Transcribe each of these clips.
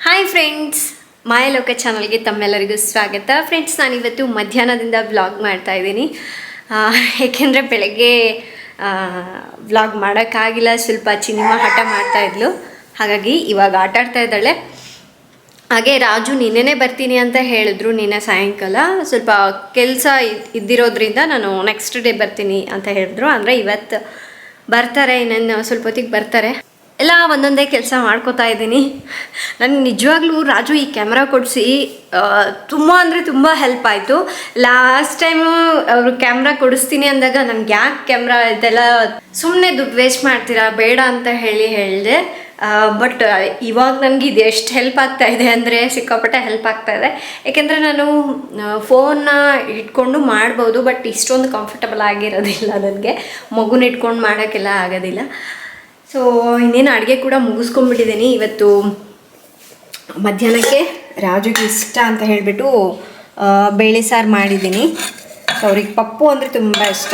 Hi friends, ಮಾಯ ಲೋಕ ಚಾನಲ್ಗೆ ತಮ್ಮೆಲ್ಲರಿಗೂ ಸ್ವಾಗತ. ಫ್ರೆಂಡ್ಸ್, ನಾನಿವತ್ತು ಮಧ್ಯಾಹ್ನದಿಂದ ವ್ಲಾಗ್ ಮಾಡ್ತಾ ಇದ್ದೀನಿ. ಏಕೆಂದರೆ ಬೆಳಗ್ಗೆ ವ್ಲಾಗ್ ಮಾಡೋಕ್ಕಾಗಿಲ್ಲ. ಸ್ವಲ್ಪ ಚಿನಿಮಾ ಹಠ ಮಾಡ್ತಾಯಿದ್ಲು, ಹಾಗಾಗಿ ಇವಾಗ ಆಟ ಆಡ್ತಾ ಇದ್ದಾಳೆ. ಹಾಗೆ ರಾಜು ನಿನ್ನೆನೇ ಬರ್ತೀನಿ ಅಂತ ಹೇಳಿದ್ರು. ನಿನ್ನೆ ಸಾಯಂಕಾಲ ಸ್ವಲ್ಪ ಕೆಲಸ ಇದ್ದಿರೋದ್ರಿಂದ ನಾನು ನೆಕ್ಸ್ಟ್ ಡೇ ಬರ್ತೀನಿ ಅಂತ ಹೇಳಿದ್ರು. ಅಂದರೆ ಇವತ್ತು ಬರ್ತಾರೆ, ಇನ್ನೇನು ಸ್ವಲ್ಪ ಹೊತ್ತಿಗೆ ಬರ್ತಾರೆ. ಎಲ್ಲ ಒಂದೊಂದೇ ಕೆಲಸ ಮಾಡ್ಕೋತಾ ಇದ್ದೀನಿ. ನನಗೆ ನಿಜವಾಗ್ಲೂ ರಾಜು ಈ ಕ್ಯಾಮ್ರಾ ಕೊಡಿಸಿ ತುಂಬ ಅಂದರೆ ತುಂಬ ಹೆಲ್ಪ್ ಆಯಿತು. ಲಾಸ್ಟ್ ಟೈಮು ಅವರು ಕ್ಯಾಮ್ರಾ ಕೊಡಿಸ್ತೀನಿ ಅಂದಾಗ ನನಗೆ ಯಾಕೆ ಕ್ಯಾಮ್ರಾ ಇದೆಲ್ಲ ಸುಮ್ಮನೆ ದುಡ್ಡು ವೇಸ್ಟ್ ಮಾಡ್ತೀರಾ ಬೇಡ ಅಂತ ಹೇಳಿದೆ. ಬಟ್ ಇವಾಗ ನನಗೆ ಇದು ಎಷ್ಟು ಹೆಲ್ಪ್ ಆಗ್ತಾ ಇದೆ ಅಂದರೆ ಸಿಕ್ಕಾಪಟ್ಟೆ ಹೆಲ್ಪ್ ಆಗ್ತಾ ಇದೆ. ಏಕೆಂದರೆ ನಾನು ಫೋನ್ನ ಇಟ್ಕೊಂಡು ಮಾಡ್ಬೋದು, ಬಟ್ ಇಷ್ಟೊಂದು ಕಂಫರ್ಟಬಲ್ ಆಗಿರೋದಿಲ್ಲ ನನಗೆ. ಮಗುನ ಇಟ್ಕೊಂಡು ಮಾಡೋಕ್ಕೆಲ್ಲ ಆಗೋದಿಲ್ಲ. ಸೊ ಇನ್ನೇನು ಅಡುಗೆ ಕೂಡ ಮುಗಿಸ್ಕೊಂಡ್ಬಿಟ್ಟಿದ್ದೀನಿ. ಇವತ್ತು ಮಧ್ಯಾಹ್ನಕ್ಕೆ ರಾಜುಗೆ ಇಷ್ಟ ಅಂತ ಹೇಳಿಬಿಟ್ಟು ಬೇಳೆ ಸಾರು ಮಾಡಿದ್ದೀನಿ. ಸೊ ಅವ್ರಿಗೆ ಪಪ್ಪು ಅಂದರೆ ತುಂಬ ಇಷ್ಟ.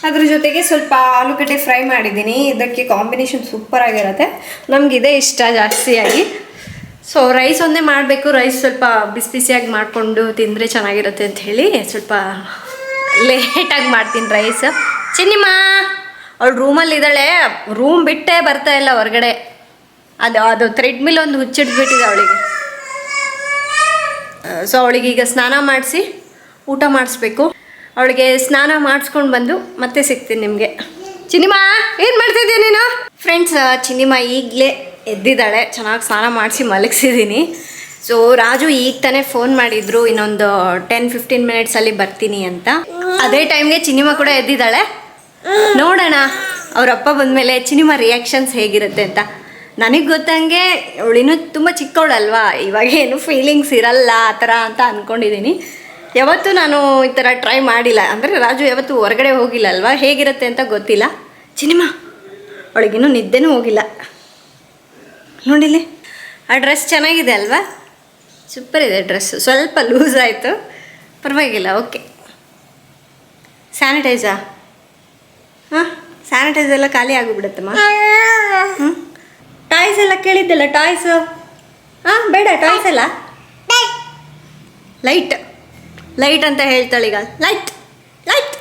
ಅದ್ರ ಜೊತೆಗೆ ಸ್ವಲ್ಪ ಆಲೂಗಡ್ಡೆ ಫ್ರೈ ಮಾಡಿದ್ದೀನಿ. ಇದಕ್ಕೆ ಕಾಂಬಿನೇಷನ್ ಸೂಪರಾಗಿರುತ್ತೆ. ನಮಗಿದೆ ಇಷ್ಟ ಜಾಸ್ತಿಯಾಗಿ. ಸೊ ರೈಸ್ ಒಂದೇ ಮಾಡಬೇಕು. ರೈಸ್ ಸ್ವಲ್ಪ ಬಿಸಿ ಬಿಸಿಯಾಗಿ ಮಾಡಿಕೊಂಡು ತಿಂದರೆ ಚೆನ್ನಾಗಿರುತ್ತೆ ಅಂಥೇಳಿ ಸ್ವಲ್ಪ ಲೇಟಾಗಿ ಮಾಡ್ತೀನಿ ರೈಸ್. ಚಿನ್ನಿಮಾ ಅವಳು ರೂಮಲ್ಲಿದ್ದಾಳೆ, ರೂಮ್ ಬಿಟ್ಟೇ ಬರ್ತಾ ಇಲ್ಲ ಹೊರಗಡೆ. ಅದು ಥ್ರೆಡ್ಮಿಲ್ ಒಂದು ಹುಚ್ಚಿಡ್ಬಿಟ್ಟಿದೆ ಅವಳಿಗೆ. ಸೊ ಅವಳಿಗೀಗ ಸ್ನಾನ ಮಾಡಿಸಿ ಊಟ ಮಾಡಿಸ್ಬೇಕು. ಅವಳಿಗೆ ಸ್ನಾನ ಮಾಡಿಸ್ಕೊಂಡು ಬಂದು ಮತ್ತೆ ಸಿಗ್ತೀನಿ ನಿಮಗೆ. ಚಿನ್ನಿಮಾ, ಏನು ಮಾಡ್ತಿದ್ದೀಯ ನೀನು? ಫ್ರೆಂಡ್ಸ್, ಚಿನ್ನಿಮಾ ಈಗಲೇ ಎದ್ದಿದ್ದಾಳೆ. ಚೆನ್ನಾಗಿ ಸ್ನಾನ ಮಾಡಿಸಿ ಮಲಗಿಸಿದ್ದೀನಿ. ಸೊ ರಾಜು ಈಗ ತಾನೇ ಫೋನ್ ಮಾಡಿದ್ರು, ಇನ್ನೊಂದು 10-15 ಮಿನಿಟ್ಸಲ್ಲಿ ಬರ್ತೀನಿ ಅಂತ. ಅದೇ ಟೈಮ್ಗೆ ಚಿನ್ನಿಮಾ ಕೂಡ ಎದ್ದಿದ್ದಾಳೆ. ನೋಡೋಣ ಅವರಪ್ಪ ಬಂದಮೇಲೆ ಚಿನಿಮಾ ರಿಯಾಕ್ಷನ್ಸ್ ಹೇಗಿರುತ್ತೆ ಅಂತ. ನನಗೆ ಗೊತ್ತಂಗೆ ಅವಳಿನ್ನೂ ತುಂಬ ಚಿಕ್ಕವಳಲ್ವಾ, ಇವಾಗ ಏನು ಫೀಲಿಂಗ್ಸ್ ಇರಲ್ಲ ಆ ಥರ ಅಂತ ಅಂದ್ಕೊಂಡಿದ್ದೀನಿ. ಯಾವತ್ತೂ ನಾನು ಈ ಥರ ಟ್ರೈ ಮಾಡಿಲ್ಲ. ಅಂದರೆ ರಾಜು ಯಾವತ್ತೂ ಹೊರಗಡೆ ಹೋಗಿಲ್ಲ ಅಲ್ವಾ, ಹೇಗಿರುತ್ತೆ ಅಂತ ಗೊತ್ತಿಲ್ಲ. ಚಿನಿಮಾ ಅವಳಿಗಿನ್ನೂ ನಿದ್ದೆನೂ ಹೋಗಿಲ್ಲ. ನೋಡಿಲಿ, ಆ ಡ್ರೆಸ್ ಚೆನ್ನಾಗಿದೆ ಅಲ್ವಾ, ಸೂಪರ್ ಇದೆ ಡ್ರೆಸ್ಸು. ಸ್ವಲ್ಪ ಲೂಸ್ ಆಯಿತು, ಪರವಾಗಿಲ್ಲ, ಓಕೆ. ಸ್ಯಾನಿಟೈಸಾ? ಹಾಂ, ಸ್ಯಾನಿಟೈಸರ್ ಎಲ್ಲ ಖಾಲಿ ಆಗಿಬಿಡುತ್ತಮ್ಮ. ಟಾಯ್ಸ್ ಎಲ್ಲ ಕೇಳಿದ್ದಲ್ಲ, ಟಾಯ್ಸು. ಹಾಂ, ಬೇಡ ಟಾಯ್ಸ್ ಎಲ್ಲ. ಲೈಟ್ ಲೈಟ್ ಅಂತ ಹೇಳ್ತಾಳೀಗ. ಲೈಟ್ ಲೈಟ್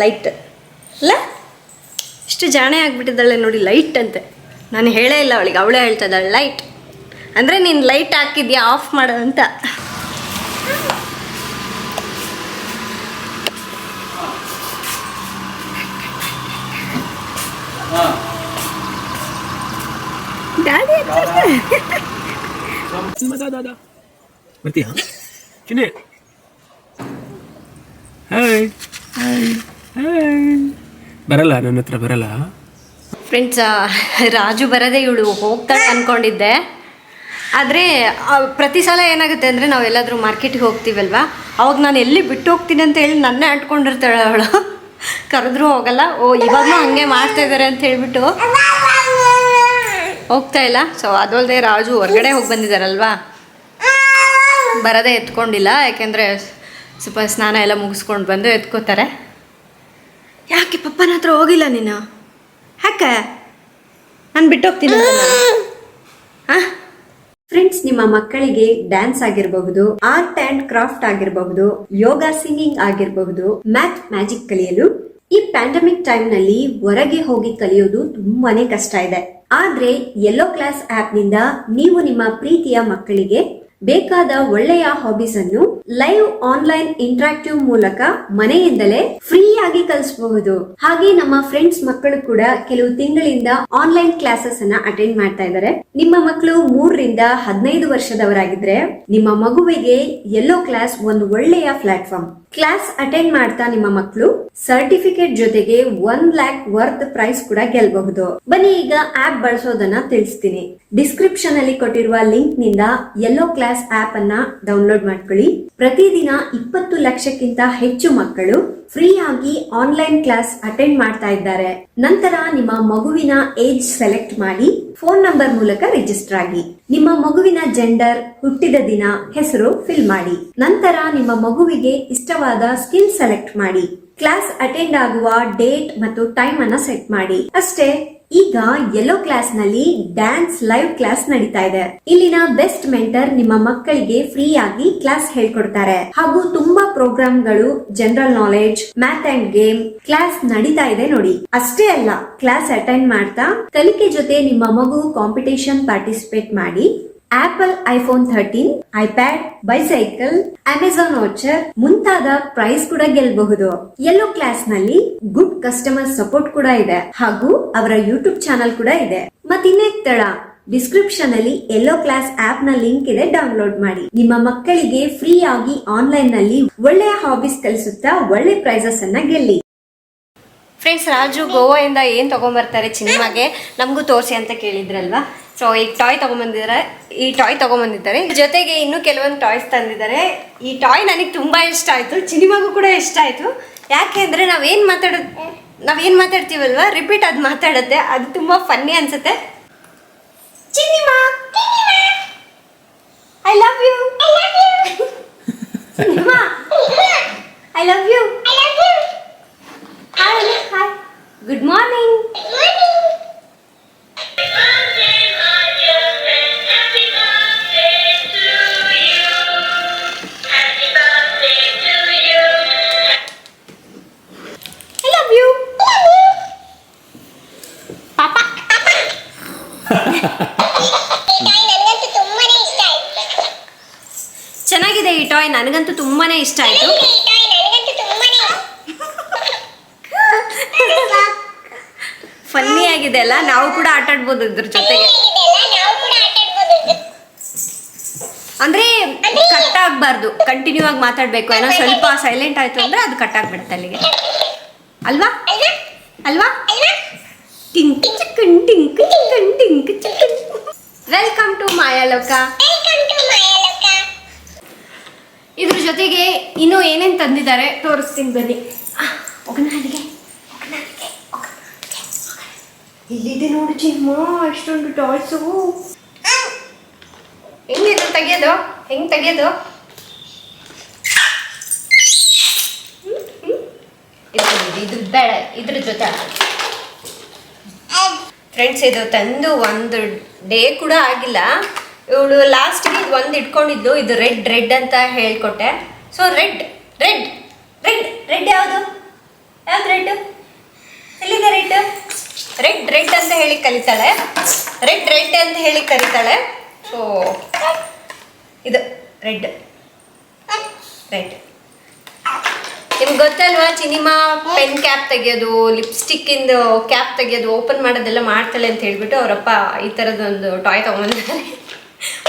ಲೈಟ್ ಅಲ್ಲ, ಇಷ್ಟು ಜಾಣೆ ಆಗಿಬಿಟ್ಟಿದ್ದಾಳೆ ನೋಡಿ. ಲೈಟ್ ಅಂತೆ, ನಾನು ಹೇಳೇ ಇಲ್ಲ ಅವಳಿಗೆ, ಅವಳೇ ಹೇಳ್ತಾ ಇದ್ದಾಳೆ ಲೈಟ್. ಅಂದರೆ ನೀನು ಲೈಟ್ ಹಾಕಿದ್ಯಾ ಆಫ್ ಮಾಡು ಅಂತ. ಬರ್ತೀಯಾ ಚಿನ್ನಿ? ಬರಲ್ಲ, ನನ್ನ ಹತ್ರ ಬರಲ್ಲ. ಫ್ರೆಂಡ್ಸ್, ರಾಜು ಬರೋದೇ ಇವಳು ಹೋಗ್ತಾಳೆ ಅಂದ್ಕೊಂಡಿದ್ದೆ. ಆದರೆ ಪ್ರತಿ ಸಲ ಏನಾಗುತ್ತೆ ಅಂದರೆ ನಾವೆಲ್ಲಾದರೂ ಮಾರ್ಕೆಟಿಗೆ ಹೋಗ್ತೀವಲ್ವ, ಅವಾಗ ನಾನು ಎಲ್ಲಿ ಬಿಟ್ಟು ಹೋಗ್ತೀನಿ ಅಂತ ಹೇಳಿ ನನ್ನೇ ಅಂಟ್ಕೊಂಡಿರ್ತಾಳೆ ಅವಳು. ಕರೆದ್ರೂ ಹೋಗಲ್ಲ. ಇವಾಗಲೂ ಹಾಗೆ ಮಾಡ್ತಾಯಿದ್ದಾರೆ ಅಂತ ಹೇಳ್ಬಿಟ್ಟು ಹೋಗ್ತಾ ಇಲ್ಲ. ಸೊ ಅದಲ್ಲದೆ ರಾಜು ಹೊರಗಡೆ ಹೋಗಿ ಬಂದಿದ್ದಾರಲ್ವಾ, ಬರೋದೇ ಎತ್ಕೊಂಡಿಲ್ಲ. ಯಾಕೆಂದರೆ ಸ್ವಲ್ಪ ಸ್ನಾನ ಎಲ್ಲ ಮುಗಿಸ್ಕೊಂಡು ಬಂದು ಎತ್ಕೋತಾರೆ. ಯಾಕೆ ಪಪ್ಪನ ಹತ್ರ ಹೋಗಿಲ್ಲ ನೀನು? ಯಾಕೆ ನಾನು ಬಿಟ್ಟು ಹೋಗ್ತೀನಿ ಹಾಂ? ಫ್ರೆಂಡ್ಸ್, ನಿಮ್ಮ ಮಕ್ಕಳಿಗೆ ಡ್ಯಾನ್ಸ್ ಆಗಿರಬಹುದು, ಆರ್ಟ್ ಅಂಡ್ ಕ್ರಾಫ್ಟ್ ಆಗಿರಬಹುದು, ಯೋಗ, ಸಿಂಗಿಂಗ್ ಆಗಿರಬಹುದು, ಮ್ಯಾಥ್, ಮ್ಯಾಜಿಕ್ ಕಲಿಯಲು ಈ ಪ್ಯಾಂಡಮಿಕ್ ಟೈಮ್ ನಲ್ಲಿ ಹೊರಗೆ ಹೋಗಿ ಕಲಿಯೋದು ತುಂಬಾನೇ ಕಷ್ಟ ಇದೆ. ಆದ್ರೆ ಯೆಲ್ಲೋ ಕ್ಲಾಸ್ ಆಪ್ ನಿಂದ ನೀವು ನಿಮ್ಮ ಪ್ರೀತಿಯ ಮಕ್ಕಳಿಗೆ ಬೇಕಾದ ಒಳ್ಳೆಯ ಹಾಬೀಸ್ ಅನ್ನು ಲೈವ್ ಆನ್ಲೈನ್ ಇಂಟರಾಕ್ಟಿವ್ ಮೂಲಕ ಮನೆಯಿಂದಲೇ ಫ್ರೀ ಆಗಿ ಕಲಿಸಬಹುದು. ಹಾಗೆ ನಮ್ಮ ಫ್ರೆಂಡ್ಸ್ ಮಕ್ಕಳು ಕೂಡ ಕೆಲವು ತಿಂಗಳಿಂದ ಆನ್ಲೈನ್ ಕ್ಲಾಸಸ್ ಅನ್ನ ಅಟೆಂಡ್ ಮಾಡ್ತಾ ಇದ್ದಾರೆ. ನಿಮ್ಮ ಮಕ್ಕಳು 3 ರಿಂದ 15 ವರ್ಷದವರಾಗಿದ್ರೆ ನಿಮ್ಮ ಮಗುವಿಗೆ ಯೆಲ್ಲೋ ಕ್ಲಾಸ್ ಒಂದು ಒಳ್ಳೆಯ ಪ್ಲಾಟ್ಫಾರ್ಮ್. ಕ್ಲಾಸ್ ಅಟೆಂಡ್ ಮಾಡ್ತಾ ನಿಮ್ಮ ಮಕ್ಕಳು ಸರ್ಟಿಫಿಕೇಟ್ ಜೊತೆಗೆ 1 lakh ವರ್ತ್ ಪ್ರೈಸ್ ಕೂಡ ಗೆಲ್ಲಬಹುದು. ಬನ್ನಿ ಈಗ ಆಪ್ ಬಳಸೋದನ್ನ ತಿಳಿಸ್ತೀನಿ. ಡಿಸ್ಕ್ರಿಪ್ಷನ್ ಅಲ್ಲಿ ಕೊಟ್ಟಿರುವ ಲಿಂಕ್ ನಿಂದ ಯೆಲ್ಲೋ ಕ್ಲಾಸ್ ಆಪ್ ಅನ್ನ ಡೌನ್ಲೋಡ್ ಮಾಡ್ಕೊಳ್ಳಿ. ಪ್ರತಿದಿನ 20 ಲಕ್ಷಕ್ಕಿಂತ ಹೆಚ್ಚು ಮಕ್ಕಳು ಫ್ರೀ ಆಗಿ ಆನ್ಲೈನ್ ಕ್ಲಾಸ್ ಅಟೆಂಡ್ ಮಾಡ್ತಾ ಇದ್ದಾರೆ. ನಂತರ ನಿಮ್ಮ ಮಗುವಿನ ಏಜ್ ಸೆಲೆಕ್ಟ್ ಮಾಡಿ ಫೋನ್ ನಂಬರ್ ಮೂಲಕ ರಿಜಿಸ್ಟರ್ ಆಗಿ. ನಿಮ್ಮ ಮಗುವಿನ ಜೆಂಡರ್, ಹುಟ್ಟಿದ ದಿನ, ಹೆಸರು ಫಿಲ್ ಮಾಡಿ. ನಂತರ ನಿಮ್ಮ ಮಗುವಿಗೆ ಇಷ್ಟವಾದ ಸ್ಕಿಲ್ ಸೆಲೆಕ್ಟ್ ಮಾಡಿ. ಕ್ಲಾಸ್ ಅಟೆಂಡ್ ಆಗುವ ಡೇಟ್ ಮತ್ತು ಟೈಮ್ ಅನ್ನ ಸೆಟ್ ಮಾಡಿ ಅಷ್ಟೇ. ಈಗ ಯೆಲ್ಲೋ ಕ್ಲಾಸ್ ನಲ್ಲಿ ಡ್ಯಾನ್ಸ್ ಲೈವ್ ಕ್ಲಾಸ್ ನಡೀತಾ ಇದೆ. ಇಲ್ಲಿನ ಬೆಸ್ಟ್ ಮೆಂಟರ್ ನಿಮ್ಮ ಮಕ್ಕಳಿಗೆ ಫ್ರೀ ಆಗಿ ಕ್ಲಾಸ್ ಹೇಳ್ಕೊಡ್ತಾರೆ ಹಾಗೂ ತುಂಬಾ ಪ್ರೋಗ್ರಾಮ್ಗಳು, general knowledge, math and game class ನಡೀತಾ ಇದೆ ನೋಡಿ. ಅಷ್ಟೇ ಅಲ್ಲ, ಕ್ಲಾಸ್ ಅಟೆಂಡ್ ಮಾಡ್ತಾ ಕಲಿಕೆ ಜೊತೆ ನಿಮ್ಮ ಮಗು ಕಾಂಪಿಟೇಷನ್ ಪಾರ್ಟಿಸಿಪೇಟ್ ಮಾಡಿ Apple iPhone 13, iPad, bicycle, Amazon voucher ಮುಂತಾದ ಪ್ರೈಸ್ ಕೂಡ ಗೆಲ್ಲಬಹುದು. ಯೆಲ್ಲೋ ಕ್ಲಾಸ್ ನಲ್ಲಿ ಗುಡ್ ಕಸ್ಟಮರ್ ಸಪೋರ್ಟ್ ಕೂಡ ಇದೆ ಹಾಗೂ ಅವರ ಯೂಟ್ಯೂಬ್ ಚಾನಲ್ ಕೂಡ ಇದೆ. ಮತ್ತಿನ್ನೇಕ್ ತಡ, ಡಿಸ್ಕ್ರಿಪ್ಷನ್ ಅಲ್ಲಿ ಯೆಲ್ಲೋ ಕ್ಲಾಸ್ ಆಪ್ ನ ಲಿಂಕ್ ಇದೆ, ಡೌನ್ಲೋಡ್ ಮಾಡಿ. ನಿಮ್ಮ ಮಕ್ಕಳಿಗೆ ಫ್ರೀ ಆಗಿ ಆನ್ಲೈನ್ ನಲ್ಲಿ ಒಳ್ಳೆಯ ಹಾಬೀಸ್ ಕಲಿಸುತ್ತಾ ಒಳ್ಳೆ ಪ್ರೈಸಸ್ ಅನ್ನ ಗೆಲ್ಲಿ. ಫ್ರೆಂಡ್ಸ್, ರಾಜು ಗೋವಾದಿಂದ ಏನು ತೊಗೊಂಬರ್ತಾರೆ ಚಿನಿಮಾಗೆ ನಮಗೂ ತೋರಿಸಿ ಅಂತ ಕೇಳಿದ್ರಲ್ವಾ. ಸೊ ಈಗ ಟಾಯ್ ತೊಗೊಂಬಂದಿದ್ದಾರೆ. ಜೊತೆಗೆ ಇನ್ನೂ ಕೆಲವೊಂದು ಟಾಯ್ಸ್ ತಂದಿದ್ದಾರೆ. ಈ ಟಾಯ್ ನನಗೆ ತುಂಬ ಇಷ್ಟ ಆಯಿತು, ಚಿನಿಮಾಗೂ ಕೂಡ ಇಷ್ಟ ಆಯಿತು. ಯಾಕೆ ಅಂದರೆ ನಾವೇನು ಮಾತಾಡ್ತೀವಲ್ವ, ರಿಪೀಟ್ ಅದು ಮಾತಾಡುತ್ತೆ, ಅದು ತುಂಬ ಫನ್ನಿ ಅನಿಸುತ್ತೆ. Chinima, I love you. Chinima, I love you. Hi hi, good morning. ಚೆನ್ನಾಗಿದೆ ಈ ಟಾಯ್, ನನಗಂತೂ ತುಂಬಾನೇ ಇಷ್ಟ ಆಯ್ತು. ಫನ್ನಿ ಆಗಿದೆ ಅಲ್ಲ, ನಾವು ಕೂಡ ಆಟ ಆಡ್ಬೋದು ಇದ್ರ ಜೊತೆಗೆ. ಅಂದ್ರೆ ಕಟ್ ಆಗ್ಬಾರ್ದು, ಕಂಟಿನ್ಯೂ ಆಗಿ ಮಾತಾಡ್ಬೇಕು. ಏನೋ ಸ್ವಲ್ಪ ಸೈಲೆಂಟ್ ಆಯ್ತು ಅಂದ್ರೆ ಅದು ಕಟ್ ಆಗ್ಬಿಡುತ್ತೆ ಅಲ್ಲಿಗೆ, ಅಲ್ವಾ ಅಲ್ವಾ? ಟಿಂಕ್ ಚಿಕ್ಕನ್ ಟಿಂಕ್ ಚಿಕ್ಕನ್ ಟಿಂಕ್ ಚಿಕ್ಕನ್. ವೆಲ್ಕಮ್ ಟು ಮಾಯಾ ಲೋಕ. ಇದ್ರ ಜೊತೆಗೆ ಇನ್ನೂ ಏನೇನು ತಂದಿದ್ದಾರೆ ತೋರಿಸ್ತೀನಿ ಬನ್ನಿ. ಇಲ್ಲಿದೆ ನೋಡು ಚಿಮ್ಮ, ಅಷ್ಟೊಂದು ಟಾಯ್ಸು. ಹೆಂಗಿದೆ ತೆಗಿಯೋದು? ಹೆಂಗೆ ತೆಗಿಯೋದು? ಇದು ಬೇಡ, ಇದ್ರ ಜೊತೆ ಫ್ರೆಂಡ್ಸ್ ಇದು ತಂದು ಒಂದು ಡೇ ಕೂಡ ಆಗಿಲ್ಲ. ಇವಳು ಲಾಸ್ಟ್ಗೆ ಇದು ಒಂದು ಇಟ್ಕೊಂಡಿದ್ಲು. ಇದು ರೆಡ್ ಅಂತ ಹೇಳ್ಕೊಟ್ಟೆ. So red red red red ಯಾವುದು ರೆಡ್? ಎಲ್ಲಿದೆ ರೆಡ್? ರೆಡ್ ಅಂತ ಹೇಳಿ ಕಲಿತಾಳೆ, ರೆಡ್ ಅಂತ ಹೇಳಿ ಕರೀತಾಳೆ. ಸೊ ಇದು ರೆಡ್. ನಿಮ್ಗೆ ಗೊತ್ತಲ್ವಾ, ಚಿನಿಮಾ ಪೆನ್ ಕ್ಯಾಪ್ ತೆಗಿಯೋದು, ಲಿಪ್ಸ್ಟಿಕ್ಕಿಂದು ಕ್ಯಾಪ್ ತೆಗಿಯೋದು, ಓಪನ್ ಮಾಡೋದೆಲ್ಲ ಮಾಡ್ತಾಳೆ ಅಂತ ಹೇಳ್ಬಿಟ್ಟು ಅವರಪ್ಪ ಈ ಥರದೊಂದು ಟಾಯ್ ತೊಗೊಂಬಂದಿದ್ದಾರೆ.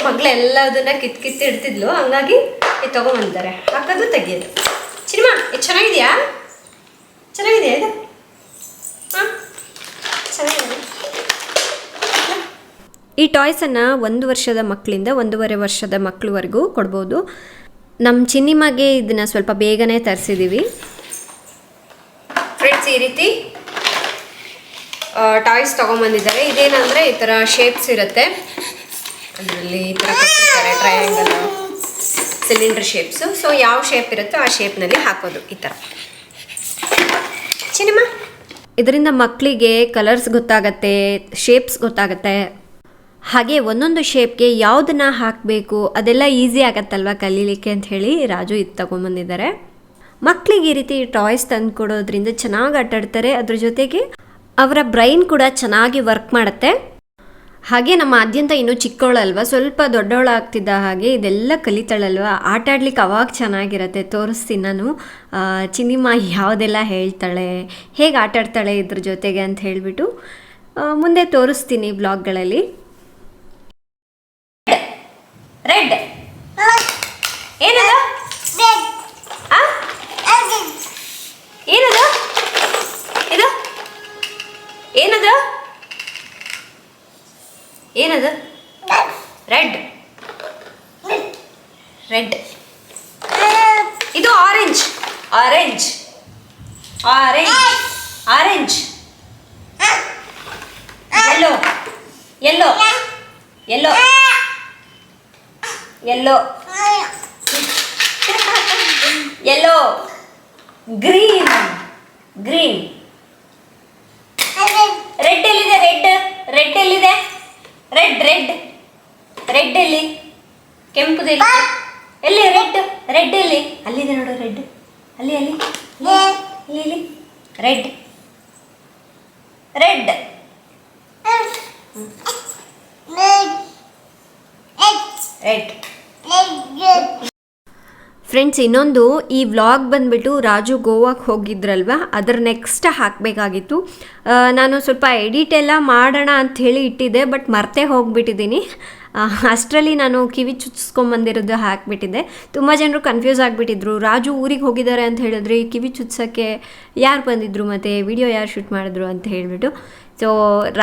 ಮಗಳೆಲ್ಲದನ್ನ ಕಿತ್ತು ಇಡ್ತಿದ್ಲು, ಹಂಗಾಗಿ ಇದು ತೊಗೊಂಬಂದಿದ್ದಾರೆ. ಹಾಕೋದು ತೆಗಿಯೋದು. ಚಿನಿಮಾ, ಇದು ಚೆನ್ನಾಗಿದೆಯಾ? ಚೆನ್ನಾಗಿದೆಯಾ ಇದು? ಹಾಂ, ಚೆನ್ನಾಗಿದೆ. ಈ ಟಾಯ್ಸನ್ನು 1 ವರ್ಷದ ಮಕ್ಕಳಿಂದ 1.5 ವರ್ಷದ ಮಕ್ಕಳವರೆಗೂ ಕೊಡ್ಬೋದು. ನಮ್ಮ ಚಿನ್ನಿಮಗೆ ಇದನ್ನು ಸ್ವಲ್ಪ ಬೇಗನೆ ತರಿಸಿದ್ದೀವಿ. ಫ್ರೆಂಡ್ಸ್, ಈ ರೀತಿ ಟಾಯ್ಸ್ ತೊಗೊಂಬಂದಿದ್ದಾರೆ. ಇದೇನಂದರೆ ಈ ಥರ ಶೇಪ್ಸ್ ಇರುತ್ತೆ, ಅದರಲ್ಲಿ ಈ ಥರ ಕೊಟ್ಟಿರ್ತಾರೆ, ಟ್ರಯಾಂಗಲ್, ಸಿಲಿಂಡರ್ ಶೇಪ್ಸು. ಸೊ ಯಾವ ಶೇಪ್ ಇರುತ್ತೋ ಆ ಶೇಪ್ನಲ್ಲಿ ಹಾಕೋದು ಈ ಥರ. ಚಿನಿಮಾ, ಇದರಿಂದ ಮಕ್ಕಳಿಗೆ ಕಲರ್ಸ್ ಗೊತ್ತಾಗತ್ತೆ, ಶೇಪ್ಸ್ ಗೊತ್ತಾಗತ್ತೆ. ಹಾಗೆ ಒಂದೊಂದು ಶೇಪ್ಗೆ ಯಾವುದನ್ನು ಹಾಕಬೇಕು ಅದೆಲ್ಲ ಈಸಿ ಆಗತ್ತಲ್ವ ಕಲೀಲಿಕ್ಕೆ ಅಂತ ಹೇಳಿ ರಾಜು ಇದು ತೊಗೊಂಬಂದಿದ್ದಾರೆ. ಮಕ್ಕಳಿಗೆ ಈ ರೀತಿ ಟಾಯ್ಸ್ ತಂದು ಕೊಡೋದ್ರಿಂದ ಚೆನ್ನಾಗಿ ಆಟಾಡ್ತಾರೆ. ಅದ್ರ ಜೊತೆಗೆ ಅವರ ಬ್ರೈನ್ ಕೂಡ ಚೆನ್ನಾಗಿ ವರ್ಕ್ ಮಾಡುತ್ತೆ. ಹಾಗೆ ನಮ್ಮ ಆದ್ಯಂತ ಇನ್ನೂ ಚಿಕ್ಕವಳಲ್ವ, ಸ್ವಲ್ಪ ದೊಡ್ಡವಳಾಗ್ತಿದ್ದ ಹಾಗೆ ಇದೆಲ್ಲ ಕಲಿತಾಳಲ್ವ, ಆಟ ಆಡ್ಲಿಕ್ಕೆ ಅವಾಗ ಚೆನ್ನಾಗಿರುತ್ತೆ. ತೋರಿಸ್ತೀನಿ ನಾನು ಚಿನಿಮಾ ಯಾವುದೆಲ್ಲ ಹೇಳ್ತಾಳೆ, ಹೇಗೆ ಆಟಾಡ್ತಾಳೆ ಇದ್ರ ಜೊತೆಗೆ ಅಂತ ಹೇಳಿಬಿಟ್ಟು ಮುಂದೆ ತೋರಿಸ್ತೀನಿ ಬ್ಲಾಗ್ಗಳಲ್ಲಿ. ರೆಡ್ ಏನದು? ಏನದು? ಇದು ಏನದು? ಏನದು? Red red. ಇದು orange orange orange orange. Yellow yellow yellow yellow yellow. Green green. Red ಎಲ್ಲಿದೆ? ರೆಡ್ ಎಲ್ಲಿದೆ? ರೆಡ್ ಎಲ್ಲಿ? ಕೆಂಪುದು ಎಲ್ಲಿ? ರೆಡ್ ಎಲ್ಲಿ? ಅಲ್ಲಿದೆ ನೋಡು ರೆಡ್. ಅಲ್ಲಿ ಇಲ್ಲಿ ರೆಡ್. ಫ್ರೆಂಡ್ಸ್, ಇನ್ನೊಂದು ಈ ವ್ಲಾಗ್ ಬಂದುಬಿಟ್ಟು ರಾಜು ಗೋವಾಕ್ಕೆ ಹೋಗಿದ್ರಲ್ವ, ಅದರ ನೆಕ್ಸ್ಟ್ ಹಾಕಬೇಕಾಗಿತ್ತು. ನಾನು ಸ್ವಲ್ಪ ಎಡಿಟ್ ಎಲ್ಲ ಮಾಡೋಣ ಅಂಥೇಳಿ ಇಟ್ಟಿದ್ದೆ, ಬಟ್ ಮರ್ತೇ ಹೋಗಿಬಿಟ್ಟಿದ್ದೀನಿ. ಅಷ್ಟರಲ್ಲಿ ನಾನು ಕಿವಿ ಚುಚ್ಚಿಸ್ಕೊಂಬಂದಿರೋದು ಹಾಕಿಬಿಟ್ಟಿದ್ದೆ. ತುಂಬ ಜನರು ಕನ್ಫ್ಯೂಸ್ ಆಗಿಬಿಟ್ಟಿದ್ರು, ರಾಜು ಊರಿಗೆ ಹೋಗಿದ್ದಾರೆ ಅಂತ ಹೇಳಿದ್ರಿ, ಕಿವಿ ಚುಚ್ಸೋಕ್ಕೆ ಯಾರು ಬಂದಿದ್ರು ಮತ್ತು ವಿಡಿಯೋ ಯಾರು ಶೂಟ್ ಮಾಡಿದ್ರು ಅಂತ ಹೇಳಿಬಿಟ್ಟು. ಸೊ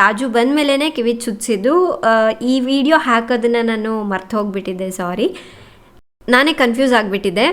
ರಾಜು ಬಂದ ಮೇಲೇ ಕಿವಿ ಚುಚ್ಚಿದ್ದು. ಈ ವಿಡಿಯೋ ಹಾಕೋದನ್ನು ನಾನು ಮರ್ತು ಹೋಗಿಬಿಟ್ಟಿದ್ದೆ, ಸಾರಿ. ನಾನೇ ಕನ್ಫ್ಯೂಸ್ ಆಗಿಬಿಟ್ಟಿದ್ದೆ.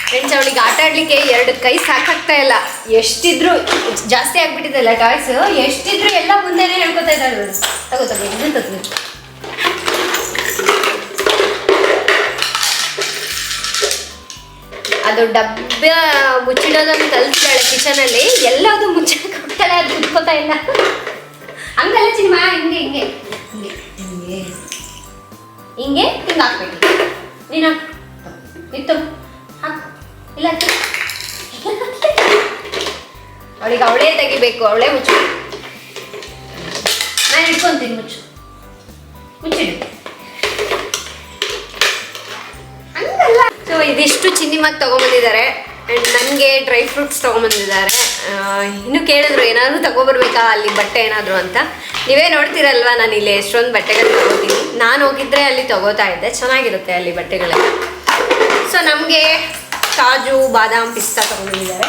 ಫ್ರೆಂಡ್ಸ್, ಅವಳಿಗೆ ಆಟ ಆಡಲಿಕ್ಕೆ 2 ಕೈ ಸಾಕಾಗ್ತಾ ಇಲ್ಲ. ಎಷ್ಟಿದ್ರು ಜಾಸ್ತಿ ಆಗ್ಬಿಟ್ಟಿದೆಲ್ಲ ಟಾಯ್ಸ್, ಎಷ್ಟಿದ್ರು ಎಲ್ಲ ಮುಂದೆನೇ ಹೇಳ್ಕೊತಾ ಇದ್ದಾಳೆ. ತಗೋ ಅದು ಡಬ್ಬ ಮುಚ್ಚಿಡೋದನ್ನು ಕಲಿಸ್ತಾಳೆ ಕಿಚನಲ್ಲಿ. ಎಲ್ಲದು ಮುಚ್ಚಕ್ಕೆ ಹೋಗ್ತಾಳೆ, ಅದು ಮುಚ್ಕೋತಾ ಇಲ್ಲ. ಹಂಗಲ್ಲ ಚಿನ್ಮ, ಹಿಂಗೆ ಹಾಕ್ಬೇಕು. ನೀನು ಇತ್ತು ಹಾಕು. ಇಲ್ಲ, ಅವಳಿಗೆ ಅವಳೇ ತೆಗಿಬೇಕು, ಅವಳೇ ಮುಚ್ಚಬೇಕು. ನಾನು ಇಟ್ಕೊಂತೀನಿ, ಮುಚ್ಚಿಡು. ಹಂಗಲ್ಲ. ಸೊ ಇದಿಷ್ಟು ಚಿನ್ನಿಮಾಗಿ ತೊಗೊಂಬಂದಿದ್ದಾರೆ. ಆ್ಯಂಡ್ ನನಗೆ ಡ್ರೈ ಫ್ರೂಟ್ಸ್ ತೊಗೊಂಬಂದಿದ್ದಾರೆ. ಇನ್ನೂ ಕೇಳಿದ್ರು ಏನಾದರೂ ತೊಗೊಬರ್ಬೇಕಾ ಅಲ್ಲಿ ಬಟ್ಟೆ ಏನಾದರೂ ಅಂತ. ನೀವೇ ನೋಡ್ತೀರಲ್ವ, ನಾನು ಇಲ್ಲಿ ಎಷ್ಟೊಂದು ಬಟ್ಟೆಗಳು ತೊಗೋತೀನಿ. ನಾನು ಹೋಗಿದ್ರೆ ಅಲ್ಲಿ ತೊಗೋತಾ ಇದ್ದೆ, ಚೆನ್ನಾಗಿರುತ್ತೆ ಅಲ್ಲಿ ಬಟ್ಟೆಗಳೆಲ್ಲ. ಸೊ ನಮಗೆ ಕಾಜು, ಬಾದಾಮ್, ಪಿಸ್ತಾ ತೊಗೊಂಡಿದ್ದಾರೆ.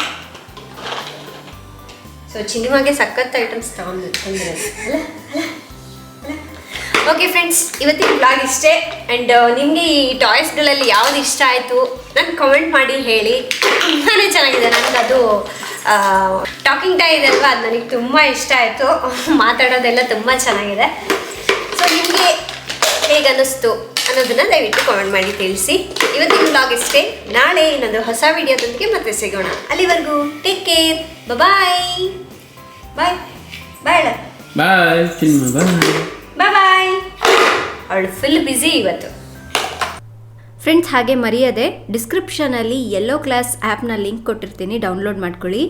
ಸೊ ಚಿನ್ನಿಮಾಗೆ ಸಖತ್ ಐಟಮ್ಸ್ ತೊಗೊಂಡಿದ್ದಾರೆ ಅಲ್ಲ. ಓಕೆ ಫ್ರೆಂಡ್ಸ್, ಇವತ್ತಿನ ಬ್ಲಾಗ್ ಇಷ್ಟೇ. ಆ್ಯಂಡ್ ನಿಮಗೆ ಈ ಟಾಯ್ಸ್ಗಳಲ್ಲಿ ಯಾವ್ದು ಇಷ್ಟ ಆಯಿತು ನಾನು ಕಮೆಂಟ್ ಮಾಡಿ ಹೇಳಿ. ತುಂಬಾ ಚೆನ್ನಾಗಿದೆ. ನನಗೆ ಅದು ಟಾಕಿಂಗ್ ಟಾಯ್ ಇದೆ ಅಲ್ವಾ, ಅದು ನನಗೆ ತುಂಬ ಇಷ್ಟ ಆಯಿತು. ಮಾತಾಡೋದೆಲ್ಲ ತುಂಬ ಚೆನ್ನಾಗಿದೆ. ಸೊ ನಿಮಗೆ ಹೇಗೆ ಅನ್ನಿಸ್ತು ಅನ್ನೋದನ್ನು ದಯವಿಟ್ಟು ಕಾಮೆಂಟ್ ಮಾಡಿ ತಿಳಿಸಿ. ಇವತ್ತಿನ ಬ್ಲಾಗ್ ಇಷ್ಟೇ. ನಾಳೆ ಇನ್ನೊಂದು ಹೊಸ ವಿಡಿಯೋದೊಂದಿಗೆ ಮತ್ತೆ ಸಿಗೋಣ. ಅಲ್ಲಿವರೆಗೂ ಟೇಕ್ ಕೇರ್. ಬಾಯ್ ಬಾಯ್ ಬಾಯ್ ಬಾಯ್ ಚಿನ್ಮ, ಬಾಯ್ ಬಾಯ್. ಅವಳು ಫುಲ್ ಬ್ಯುಸಿ ಇವತ್ತು. ಫ್ರೆಂಡ್ಸ್, ಹಾಗೆ ಮರೆಯದೆ ಡಿಸ್ಕ್ರಿಪ್ಷನಲ್ಲಿ ಯೆಲ್ಲೋ ಕ್ಲಾಸ್ ಆ್ಯಪ್ನ ಲಿಂಕ್ ಕೊಟ್ಟಿರ್ತೀನಿ, ಡೌನ್ಲೋಡ್ ಮಾಡ್ಕೊಳ್ಳಿ.